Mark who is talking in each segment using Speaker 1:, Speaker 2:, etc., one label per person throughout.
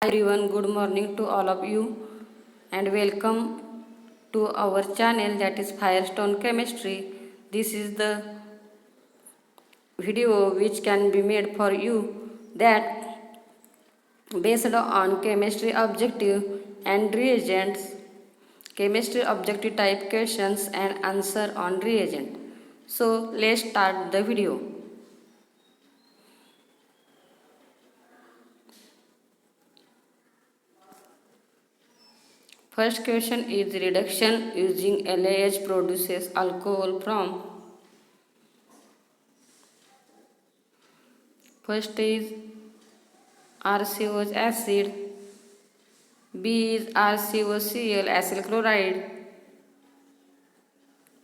Speaker 1: Hi everyone, good morning to all of you and welcome to our channel that is Firestone Chemistry. This is the video which can be made for you that based on chemistry objective and reagents, chemistry objective type questions and answer on reagent. So let's start the video. First question is reduction using LAH produces alcohol from. First is RCOH acid, B is RCOCl acyl chloride,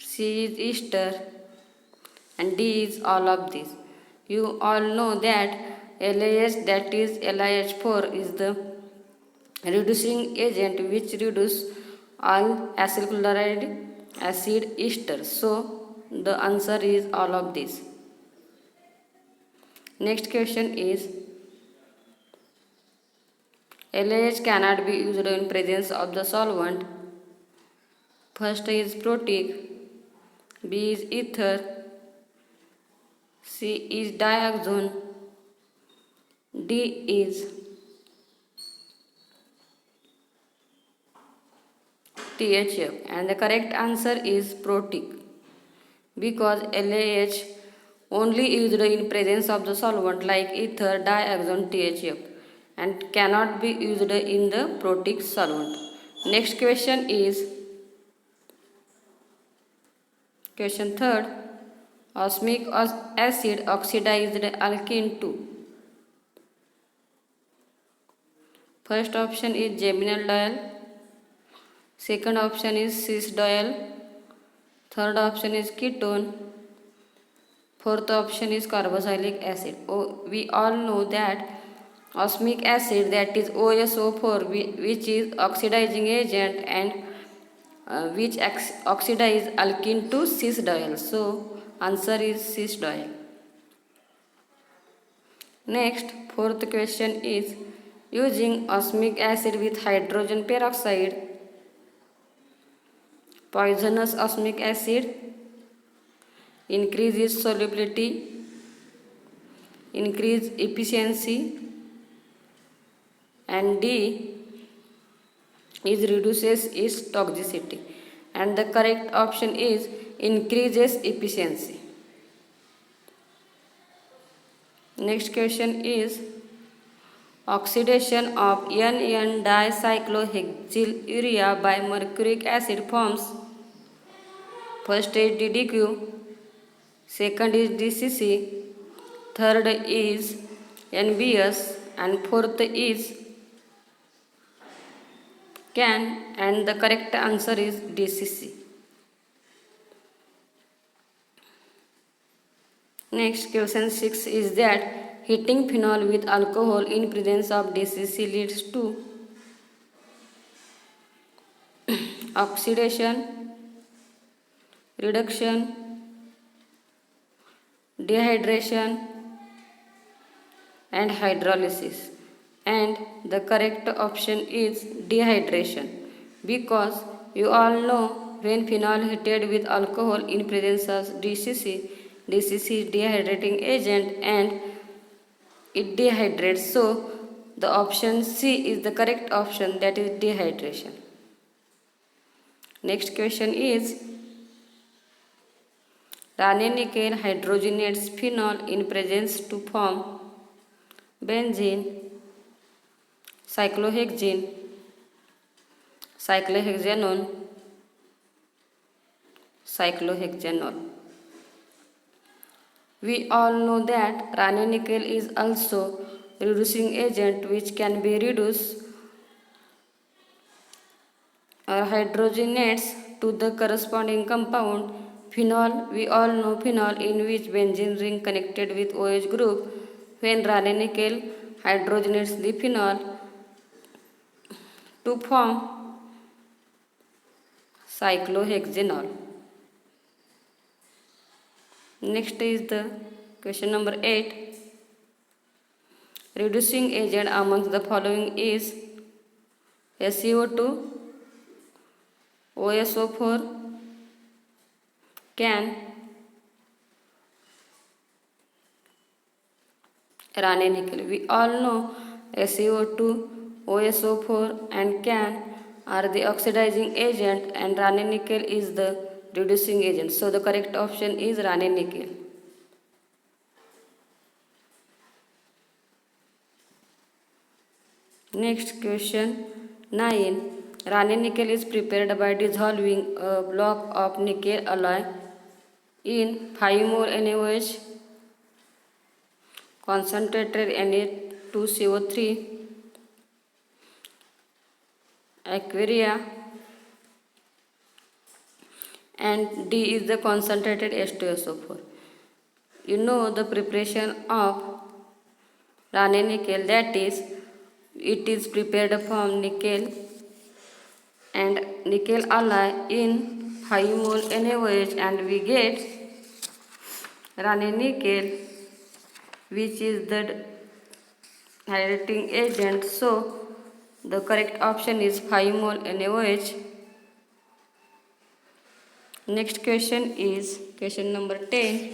Speaker 1: C is ester and D is all of these. You all know that LAH, that is LiH4, is the reducing agent which reduce all acyl chloride acid ester. So the answer is all of these. Next question is LAH cannot be used in presence of the solvent. First is protic, B is ether, C is diazone, D is THF, and the correct answer is protic because LAH only used in presence of the solvent like ether, diazone, THF and cannot be used in the protic solvent. Next question is question third. Osmic acid oxidized alkene to. First option is geminal diol, second option is cis diol, third option is ketone, fourth option is carboxylic acid. We all know that osmic acid, that is OSO4, which is oxidizing agent and which oxidize alkene to cis diol. So answer is cis diol. Next, fourth question is using osmic acid with hydrogen peroxide, poisonous osmic acid increases solubility, increase efficiency, and D is reduces its toxicity, and the correct option is increases efficiency. Next question is oxidation of NN-dicyclohexylurea by mercuric acid forms. First is DDQ, second is DCC, third is NBS and fourth is CAN, and the correct answer is DCC. Next, question 6 is that heating phenol with alcohol in presence of DCC leads to oxidation, reduction, dehydration and hydrolysis, and the correct option is dehydration because you all know when phenol heated with alcohol in presence of DCC is dehydrating agent and it dehydrates. So the option C is the correct option, that is dehydration. Next question is Ranitidine hydrogenates phenol in presence to form benzene, cyclohexene, cyclohexanone, cyclohexanol. We all know that ranitidine is also reducing agent which can be reduced or hydrogenates to the corresponding compound phenol. We all know phenol in which benzene ring connected with OH group. When ranitidine hydrogenates the phenol to form cyclohexanol. Next is the question number 8. reducing agent amongst the following is SiO2, OSO4, CAN, Rane nickel. We all know SiO2, OSO4 and CAN are the oxidizing agent and Rane nickel is the reducing agent. So the correct option is Rane nickel. Next question 9. Rane nickel is prepared by dissolving a block of nickel alloy in 5 mole NaOH, concentrated Na2CO3, aqueous, and D is the concentrated H2SO4. You know the preparation of Rane nickel, that is, it is prepared from nickel and nickel alloy in 5 mole NaOH and we get Rane nickel, which is the hydrating agent. So the correct option is 5 mole NaOH. Next question is question number 10.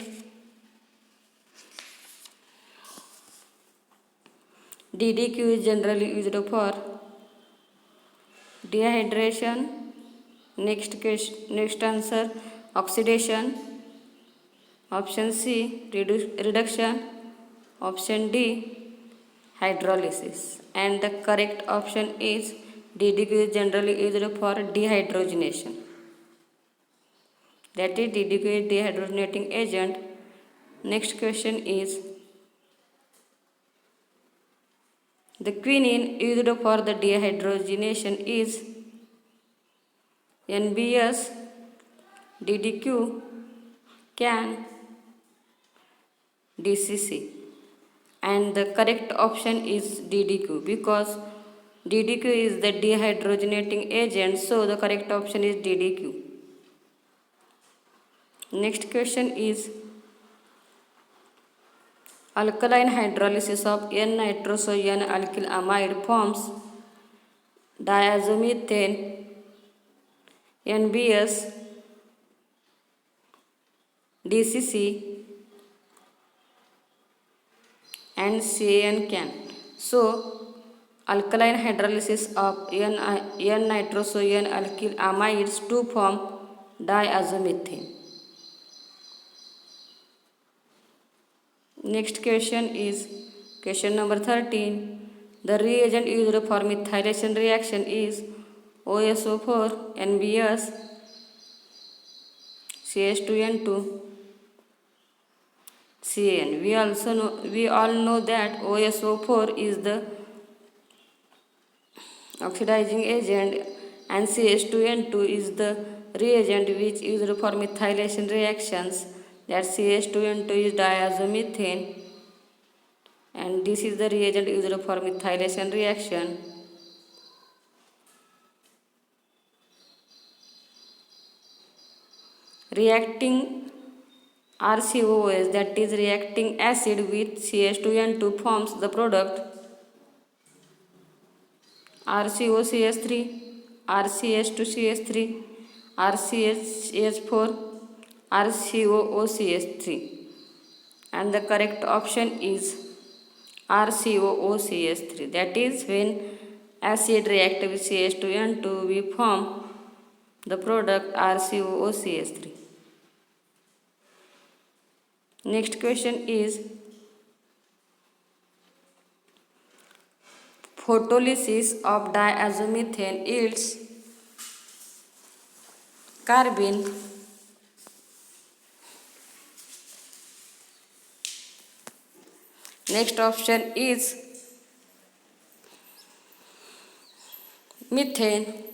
Speaker 1: DDQ is generally used for dehydration. Next answer, oxidation. Option C, reduction. Option D, hydrolysis. And the correct option is DDQ is generally used for dehydrogenation. That is, DDQ is dehydrogenating agent. Next question is the quinine used for the dehydrogenation is NBS, DDQ, CAN, DCC. And the correct option is DDQ because DDQ is the dehydrogenating agent. So the correct option is DDQ. Next question is alkaline hydrolysis of N-nitroso-N alkyl amide forms diazomethane, NBS, DCC and CAN. So alkaline hydrolysis of N-nitroso-N alkyl amides to form diazomethane. Next question is question number 13. The reagent used for methylation reaction is OSO4, NBS, CH2N2, CAN. We all know that OSO4 is the oxidizing agent and CH2N2 is the reagent which is used for methylation reactions. That CH2N2 is diazomethane and this is the reagent used for methylation reaction. Reacting RCOOS, that is reacting acid with CH2N2 forms the product RCOCH3, RCH2CH3, RCH4, RCOOCH3 and the correct option is RCOOCH3. That is, when acid react with CH2N2 we form the product RCOOCH3. Next question is photolysis of diazomethane yields carbene, next option is methane,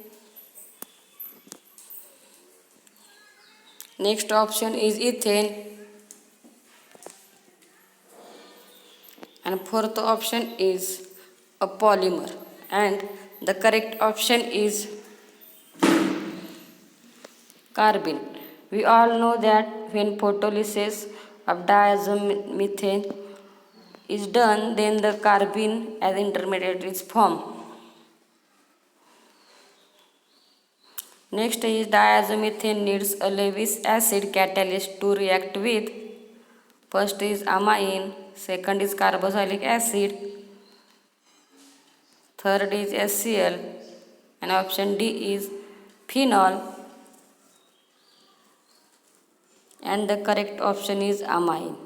Speaker 1: next option is ethane, and fourth option is a polymer, and the correct option is carbene. We all know that when photolysis of diazomethane is done, then the carbene as intermediate is formed. Next is diazomethane needs a Lewis acid catalyst to react with. First is amine, second is carboxylic acid, third is HCl, and option D is phenol, and the correct option is amine.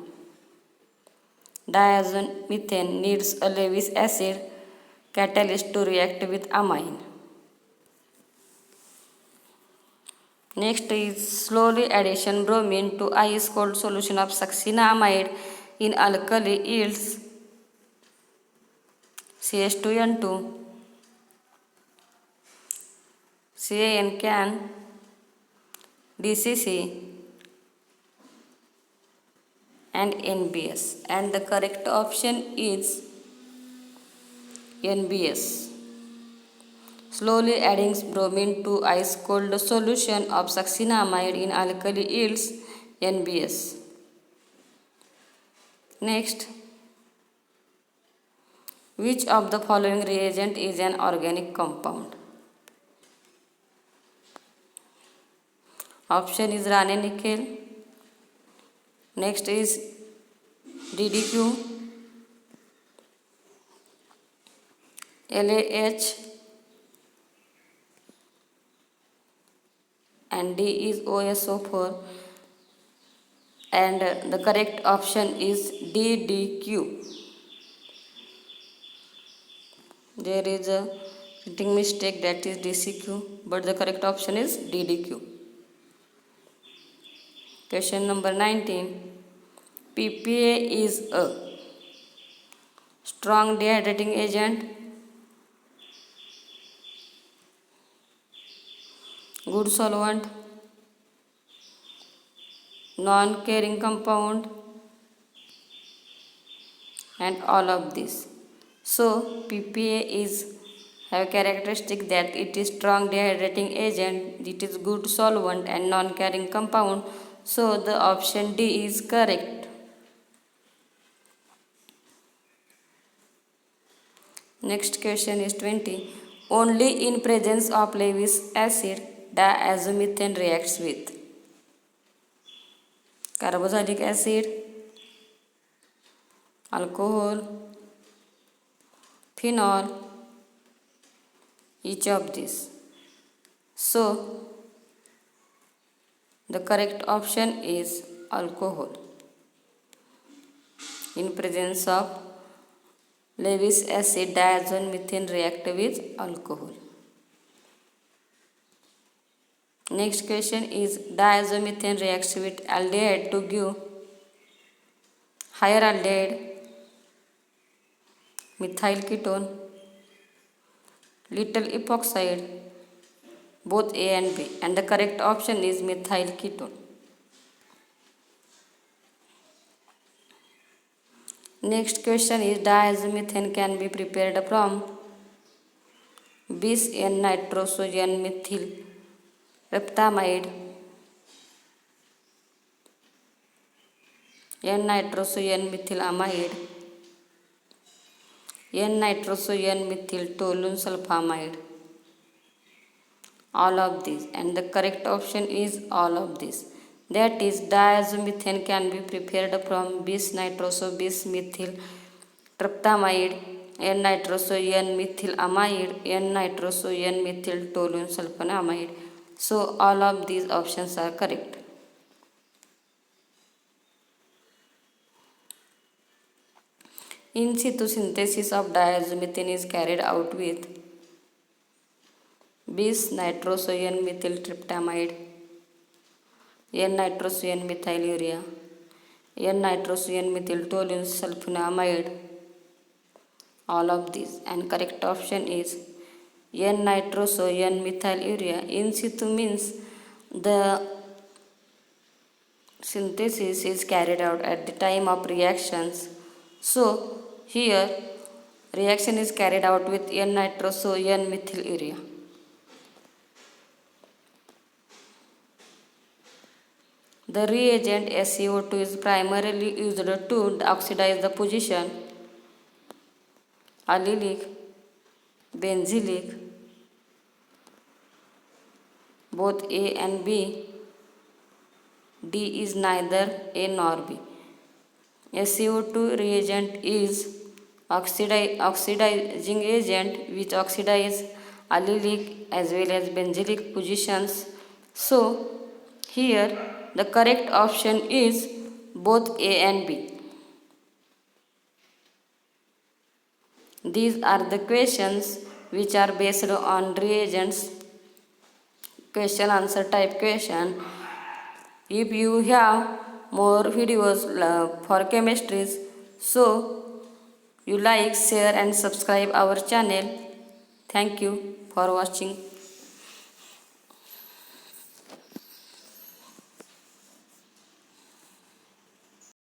Speaker 1: Diazomethane needs a Lewis acid catalyst to react with amine. Next is slowly addition bromine to ice cold solution of succinamide in alkali yields CH2N2, CAN can, DCC, and NBS, and the correct option is NBS. Slowly adding bromine to ice cold solution of succinamide in alkali yields NBS. Next, which of the following reagent is an organic compound? Option is Raney nickel. Next is DDQ, LAH, and D is OSO4, and the correct option is DDQ. There is a printing mistake, that is DCQ, but the correct option is DDQ. Question number 19. PPA is a strong dehydrating agent, good solvent, non-carrying compound, and all of this. So PPA is have characteristic that it is strong dehydrating agent, it is good solvent and non-carrying compound. So the option D is correct. Next question is 20. Only in presence of Lewis acid diazomethane reacts with carboxylic acid, alcohol, phenol, each of these. So the correct option is alcohol. In presence of Lewis acid diazomethane react with alcohol. Next question is diazomethane reacts with aldehyde to give higher aldehyde, methyl ketone, little epoxide, both A and B, and the correct option is methyl ketone. Next question is diazomethane can be prepared from bis N-nitroso N-methyl riptamide, N-nitroso N-methyl amide, N-nitroso N-methyl toluene sulfamide, all of these, and the correct option is all of these. That is, diazomethane can be prepared from bis-nitroso bis-methyl tryptamide, N-nitroso N-methyl amide, N-nitroso N-methyl toluene sulfonamide. So all of these options are correct. In situ synthesis of diazomethane is carried out with bis-nitroso N-methyl tryptamide, N-nitroso N-methylurea, N-nitroso N-methyl toluene sulfonamide, all of these, and correct option is N-nitroso N-methylurea. In situ means the synthesis is carried out at the time of reactions. So here reaction is carried out with N-nitroso N-methylurea. The reagent SiO2 is primarily used to oxidize the position allylic, benzylic, both A and B. D is neither A nor B. A CO2 reagent is oxidizing agent which oxidize allylic as well as benzylic positions. So here the correct option is both A and B. These are the questions which are based on reagents, question answer type question. If you have more videos for chemistries, so you like, share and subscribe our channel. Thank you for watching.